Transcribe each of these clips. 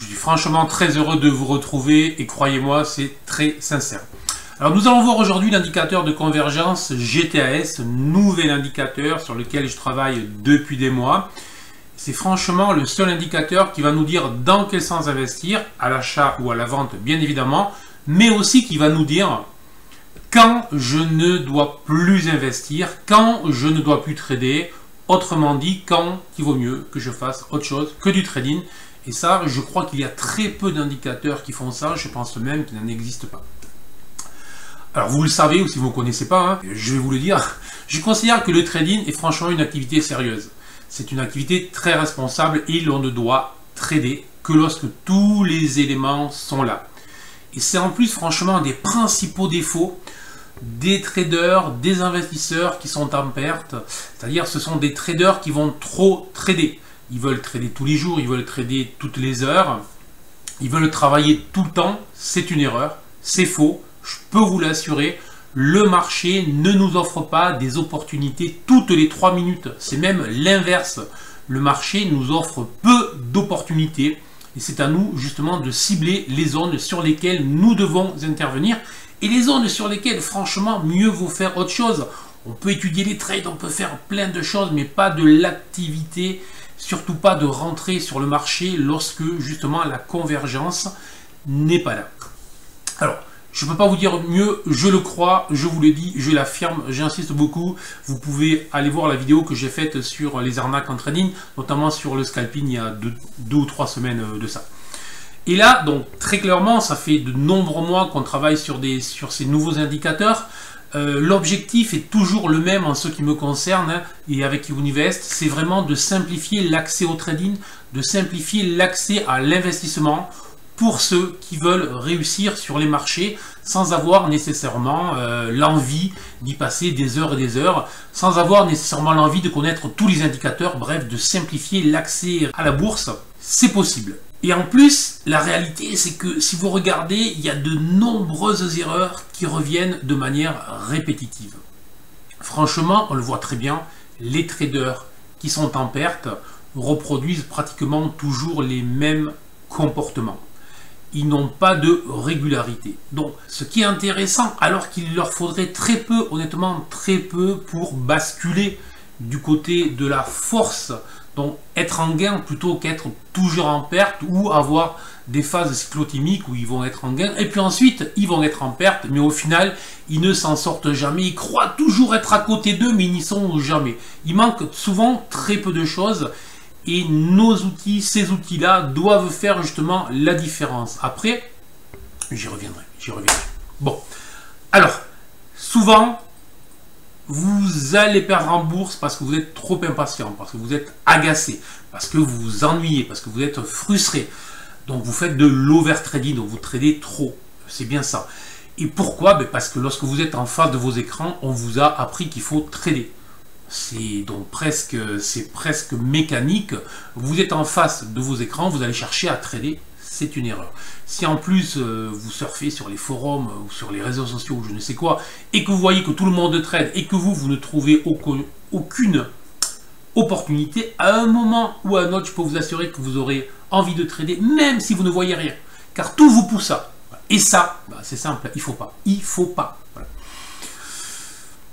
suis franchement très heureux de vous retrouver et croyez-moi, c'est très sincère. Alors nous allons voir aujourd'hui l'indicateur de convergence GTAS, nouvel indicateur sur lequel je travaille depuis des mois. C'est franchement le seul indicateur qui va nous dire dans quel sens investir, à l'achat ou à la vente bien évidemment, mais aussi qui va nous dire quand je ne dois plus investir, quand je ne dois plus trader, autrement dit quand il vaut mieux que je fasse autre chose que du trading. Et ça, je crois qu'il y a très peu d'indicateurs qui font ça, je pense même qu'il n'en existe pas. Alors vous le savez, ou si vous ne me connaissez pas, hein, je vais vous le dire, je considère que le trading est franchement une activité sérieuse. C'est une activité très responsable et l'on ne doit trader que lorsque tous les éléments sont là. Et c'est en plus franchement un des principaux défauts des traders, des investisseurs qui sont en perte. C'est-à-dire ce sont des traders qui vont trop trader. Ils veulent trader tous les jours, ils veulent trader toutes les heures, ils veulent travailler tout le temps. C'est une erreur, c'est faux, je peux vous l'assurer. Le marché ne nous offre pas des opportunités toutes les 3 minutes. C'est même l'inverse. Le marché nous offre peu d'opportunités. Et c'est à nous justement de cibler les zones sur lesquelles nous devons intervenir. Et les zones sur lesquelles franchement mieux vaut faire autre chose. On peut étudier les trades, on peut faire plein de choses, mais pas de l'activité. Surtout pas de rentrer sur le marché lorsque justement la convergence n'est pas là. Alors, je ne peux pas vous dire mieux, je le crois, je vous le dis, je l'affirme, j'insiste beaucoup. Vous pouvez aller voir la vidéo que j'ai faite sur les arnaques en trading, notamment sur le scalping il y a 2 ou 3 semaines de ça. Et là, donc très clairement, ça fait de nombreux mois qu'on travaille sur ces nouveaux indicateurs. L'objectif est toujours le même en ce qui me concerne hein, et avec Univest, c'est vraiment de simplifier l'accès au trading, de simplifier l'accès à l'investissement pour ceux qui veulent réussir sur les marchés sans avoir nécessairement l'envie d'y passer des heures et des heures, sans avoir nécessairement l'envie de connaître tous les indicateurs, bref, de simplifier l'accès à la bourse, c'est possible. Et en plus, la réalité, c'est que si vous regardez, il y a de nombreuses erreurs qui reviennent de manière répétitive. Franchement, on le voit très bien, les traders qui sont en perte reproduisent pratiquement toujours les mêmes comportements. Ils n'ont pas de régularité. Donc, ce qui est intéressant, alors qu'il leur faudrait très peu, honnêtement très peu, pour basculer du côté de la force, donc être en gain plutôt qu'être toujours en perte ou avoir des phases cyclotimiques où ils vont être en gain et puis ensuite ils vont être en perte, mais au final ils ne s'en sortent jamais. Ils croient toujours être à côté d'eux, mais ils n'y sont jamais. Il manque souvent très peu de choses et nos outils, ces outils-là doivent faire justement la différence. Après, j'y reviendrai. Bon, alors, souvent, vous allez perdre en bourse parce que vous êtes trop impatient, parce que vous êtes agacé, parce que vous vous ennuyez, parce que vous êtes frustré. Donc vous faites de l'overtrading, donc vous tradez trop. C'est bien ça. Et pourquoi? Parce que lorsque vous êtes en face de vos écrans, on vous a appris qu'il faut trader. C'est donc presque mécanique. Vous êtes en face de vos écrans, vous allez chercher à trader. C'est une erreur. Si en plus vous surfez sur les forums ou sur les réseaux sociaux ou je ne sais quoi, et que vous voyez que tout le monde trade et que vous ne trouvez aucune opportunité, à un moment ou à un autre, je peux vous assurer que vous aurez envie de trader, même si vous ne voyez rien. Car tout vous pousse ça. Et ça, c'est simple, il faut pas. Voilà.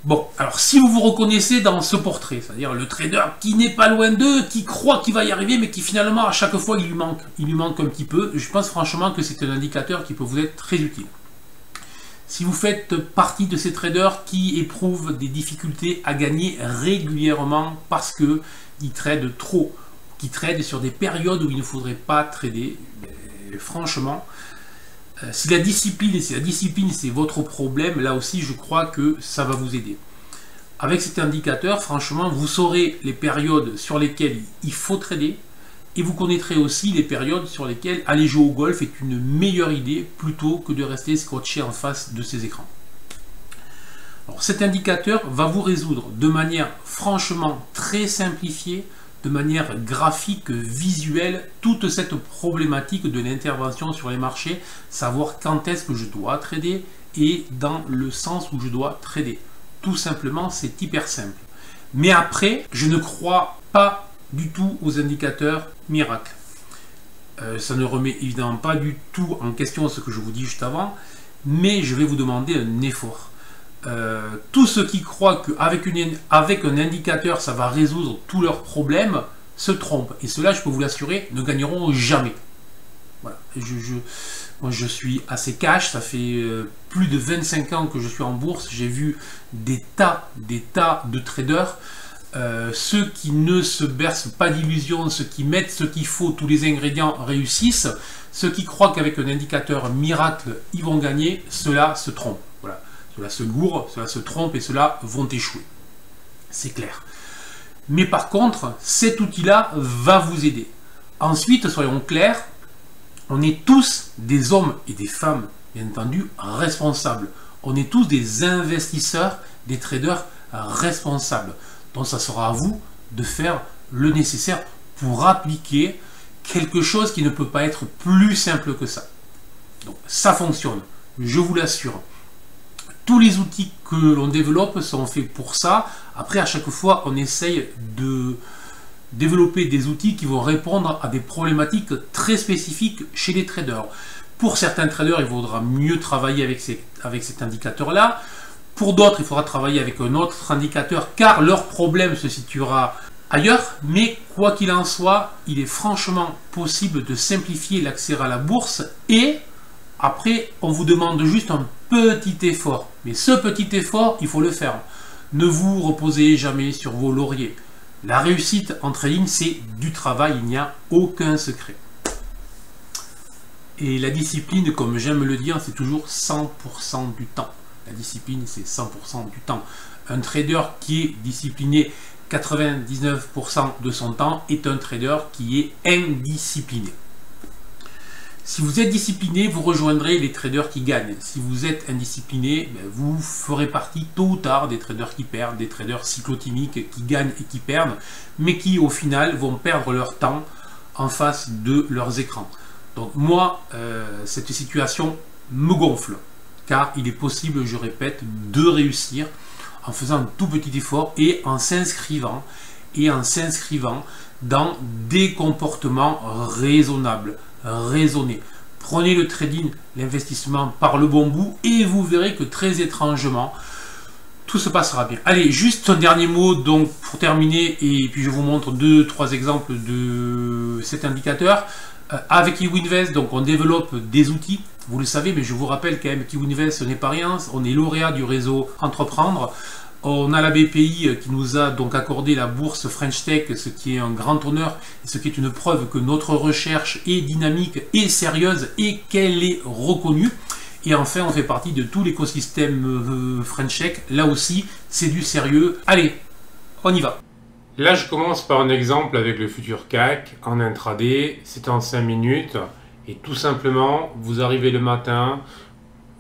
Bon, alors si vous vous reconnaissez dans ce portrait, c'est-à-dire le trader qui n'est pas loin d'eux, qui croit qu'il va y arriver, mais qui finalement à chaque fois il lui manque un petit peu, je pense franchement que c'est un indicateur qui peut vous être très utile. Si vous faites partie de ces traders qui éprouvent des difficultés à gagner régulièrement parce qu'ils tradent trop, qui tradent sur des périodes où il ne faudrait pas trader, franchement, si la discipline c'est votre problème, là aussi je crois que ça va vous aider. Avec cet indicateur, franchement, vous saurez les périodes sur lesquelles il faut trader et vous connaîtrez aussi les périodes sur lesquelles aller jouer au golf est une meilleure idée plutôt que de rester scotché en face de ces écrans. Alors, cet indicateur va vous résoudre de manière franchement très simplifiée, de manière graphique, visuelle, toute cette problématique de l'intervention sur les marchés, savoir quand est-ce que je dois trader et dans le sens où je dois trader. Tout simplement, c'est hyper simple. Mais après, je ne crois pas du tout aux indicateurs miracles. Ça ne remet évidemment pas du tout en question ce que je vous dis juste avant, mais je vais vous demander un effort. Tous ceux qui croient qu'avec un indicateur ça va résoudre tous leurs problèmes se trompent. Et ceux-là, je peux vous l'assurer, ne gagneront jamais. Voilà. Moi, je suis assez cash, ça fait plus de 25 ans que je suis en bourse. J'ai vu des tas de traders. Ceux qui ne se bercent pas d'illusions, ceux qui mettent ce qu'il faut, tous les ingrédients réussissent. Ceux qui croient qu'avec un indicateur miracle, ils vont gagner, ceux-là se trompent. Voilà. Ceux-là se gourrent, ceux-là se trompent et ceux-là vont échouer. C'est clair. Mais par contre, cet outil-là va vous aider. Ensuite, soyons clairs, on est tous des hommes et des femmes, bien entendu, responsables. On est tous des investisseurs, des traders responsables. Donc ça sera à vous de faire le nécessaire pour appliquer quelque chose qui ne peut pas être plus simple que ça. Donc ça fonctionne, je vous l'assure. Tous les outils que l'on développe sont faits pour ça. Après, à chaque fois, on essaye de développer des outils qui vont répondre à des problématiques très spécifiques chez les traders. Pour certains traders, il vaudra mieux travailler avec cet indicateur-là. Pour d'autres, il faudra travailler avec un autre indicateur car leur problème se situera ailleurs. Mais quoi qu'il en soit, il est franchement possible de simplifier l'accès à la bourse et après, on vous demande juste un petit effort. Mais ce petit effort, il faut le faire. Ne vous reposez jamais sur vos lauriers. La réussite en trading, c'est du travail, il n'y a aucun secret. Et la discipline, comme j'aime le dire, c'est toujours 100% du temps. La discipline, c'est 100% du temps. Un trader qui est discipliné 99% de son temps est un trader qui est indiscipliné. Si vous êtes discipliné, vous rejoindrez les traders qui gagnent. Si vous êtes indiscipliné, vous ferez partie tôt ou tard des traders qui perdent, des traders cyclotimiques qui gagnent et qui perdent, mais qui au final vont perdre leur temps en face de leurs écrans. Donc moi, cette situation me gonfle, car il est possible, je répète, de réussir en faisant un tout petit effort et en s'inscrivant dans des comportements raisonnables. Raisonnez. Prenez le trading, l'investissement par le bon bout et vous verrez que très étrangement, tout se passera bien. Allez, juste un dernier mot donc pour terminer et puis je vous montre 2-3 exemples de cet indicateur. Avec KiwiInvest, donc on développe des outils, vous le savez, mais je vous rappelle quand même KiwiInvest ce n'est pas rien, on est lauréat du réseau Entreprendre. On a la BPI qui nous a donc accordé la bourse French Tech, ce qui est un grand honneur, et ce qui est une preuve que notre recherche est dynamique et sérieuse et qu'elle est reconnue. Et enfin, on fait partie de tout l'écosystème French Tech. Là aussi, c'est du sérieux. Allez, on y va. Là, je commence par un exemple avec le futur CAC en intraday. C'est en 5 minutes. Et tout simplement, vous arrivez le matin,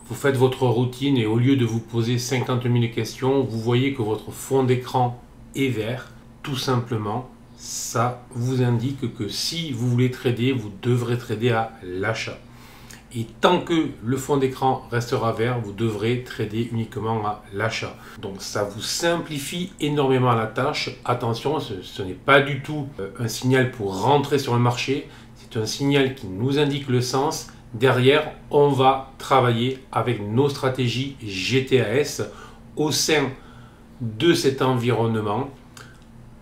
vous faites votre routine et au lieu de vous poser 50 000 questions, vous voyez que votre fond d'écran est vert. Tout simplement, ça vous indique que si vous voulez trader, vous devrez trader à l'achat. Et tant que le fond d'écran restera vert, vous devrez trader uniquement à l'achat. Donc ça vous simplifie énormément la tâche. Attention, ce n'est pas du tout un signal pour rentrer sur le marché. C'est un signal qui nous indique le sens. Derrière, on va travailler avec nos stratégies GTAS au sein de cet environnement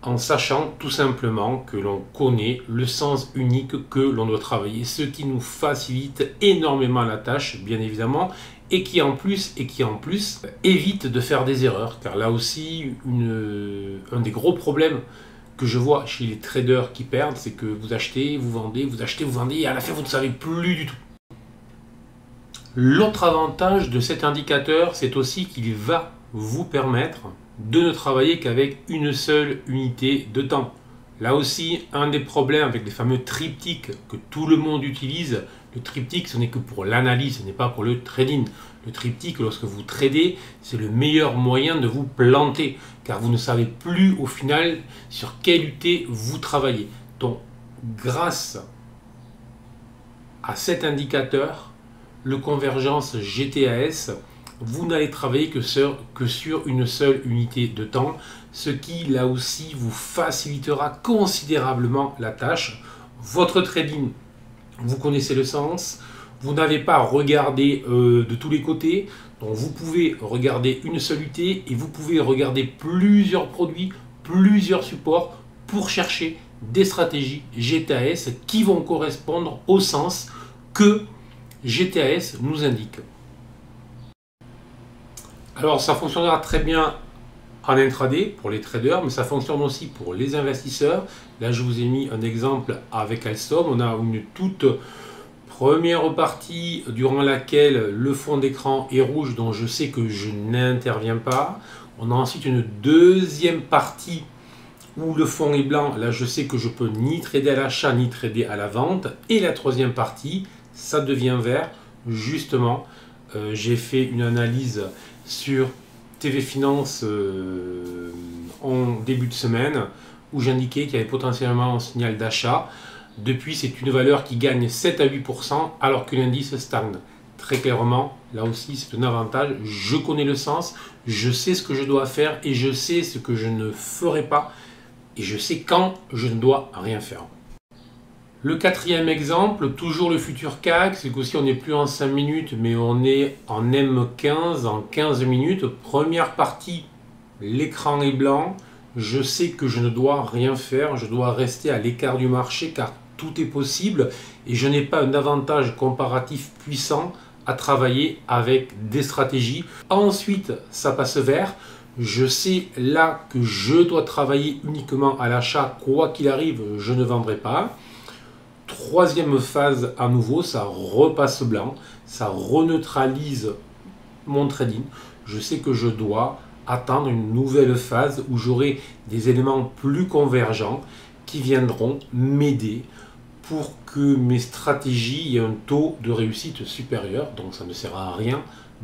en sachant tout simplement que l'on connaît le sens unique que l'on doit travailler, ce qui nous facilite énormément la tâche, bien évidemment, et qui en plus évite de faire des erreurs. Car là aussi, un des gros problèmes que je vois chez les traders qui perdent, c'est que vous achetez, vous vendez, vous achetez, vous vendez, et à la fin, vous ne savez plus du tout. L'autre avantage de cet indicateur, c'est aussi qu'il va vous permettre de ne travailler qu'avec une seule unité de temps. Là aussi, un des problèmes avec les fameux triptyques que tout le monde utilise, le triptyque, ce n'est que pour l'analyse, ce n'est pas pour le trading. Le triptyque, lorsque vous tradez, c'est le meilleur moyen de vous planter, car vous ne savez plus au final sur quelle unité vous travaillez. Donc, grâce à cet indicateur, le convergence GTAS, vous n'allez travailler que sur une seule unité de temps, ce qui là aussi vous facilitera considérablement la tâche. Votre trading vous connaissez le sens, vous n'avez pas à regarder de tous les côtés, donc vous pouvez regarder une seule unité et vous pouvez regarder plusieurs produits, plusieurs supports pour chercher des stratégies GTAS qui vont correspondre au sens que GTAS nous indique. Alors ça fonctionnera très bien en intraday pour les traders, mais ça fonctionne aussi pour les investisseurs. Là je vous ai mis un exemple avec Alstom. On a une toute première partie durant laquelle le fond d'écran est rouge, dont je sais que je n'interviens pas. On a ensuite une deuxième partie où le fond est blanc. Là je sais que je peux ni trader à l'achat ni trader à la vente. Et la troisième partie, ça devient vert. Justement, j'ai fait une analyse sur TV Finance en début de semaine où j'indiquais qu'il y avait potentiellement un signal d'achat. Depuis, c'est une valeur qui gagne 7 à 8% alors que l'indice stagne. Très clairement, là aussi, c'est un avantage. Je connais le sens, je sais ce que je dois faire et je sais ce que je ne ferai pas et je sais quand je ne dois rien faire. Le quatrième exemple, toujours le futur CAC, c'est qu'aussi on n'est plus en 5 minutes, mais on est en M15, en 15 minutes. Première partie, l'écran est blanc. Je sais que je ne dois rien faire, je dois rester à l'écart du marché car tout est possible et je n'ai pas un avantage comparatif puissant à travailler avec des stratégies. Ensuite, ça passe vert. Je sais là que je dois travailler uniquement à l'achat, quoi qu'il arrive, je ne vendrai pas. Troisième phase à nouveau, ça repasse blanc, ça reneutralise mon trading. Je sais que je dois attendre une nouvelle phase où j'aurai des éléments plus convergents qui viendront m'aider pour que mes stratégies aient un taux de réussite supérieur. Donc ça ne sert à rien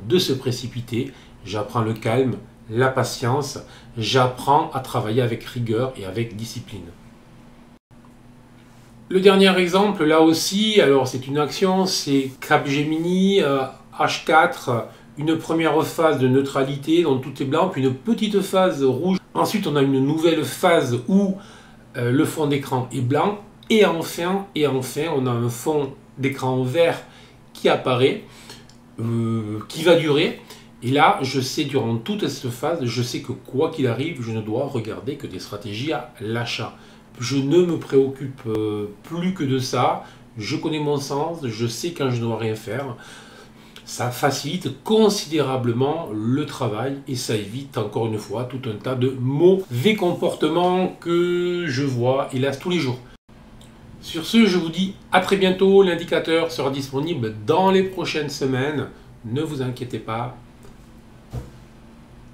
de se précipiter. J'apprends le calme, la patience, j'apprends à travailler avec rigueur et avec discipline. Le dernier exemple, là aussi, alors c'est une action, c'est Capgemini, H4, une première phase de neutralité, donc tout est blanc, puis une petite phase rouge. Ensuite, on a une nouvelle phase où le fond d'écran est blanc. Et enfin, on a un fond d'écran vert qui apparaît, qui va durer. Et là, je sais durant toute cette phase, je sais que quoi qu'il arrive, je ne dois regarder que des stratégies à l'achat. Je ne me préoccupe plus que de ça. Je connais mon sens, je sais quand je ne dois rien faire. Ça facilite considérablement le travail et ça évite encore une fois tout un tas de mauvais comportements que je vois hélas tous les jours. Sur ce, je vous dis à très bientôt. L'indicateur sera disponible dans les prochaines semaines. Ne vous inquiétez pas.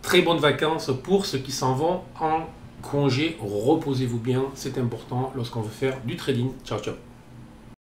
Très bonnes vacances pour ceux qui s'en vont en congé. Reposez-vous bien, c'est important lorsqu'on veut faire du trading. Ciao, ciao.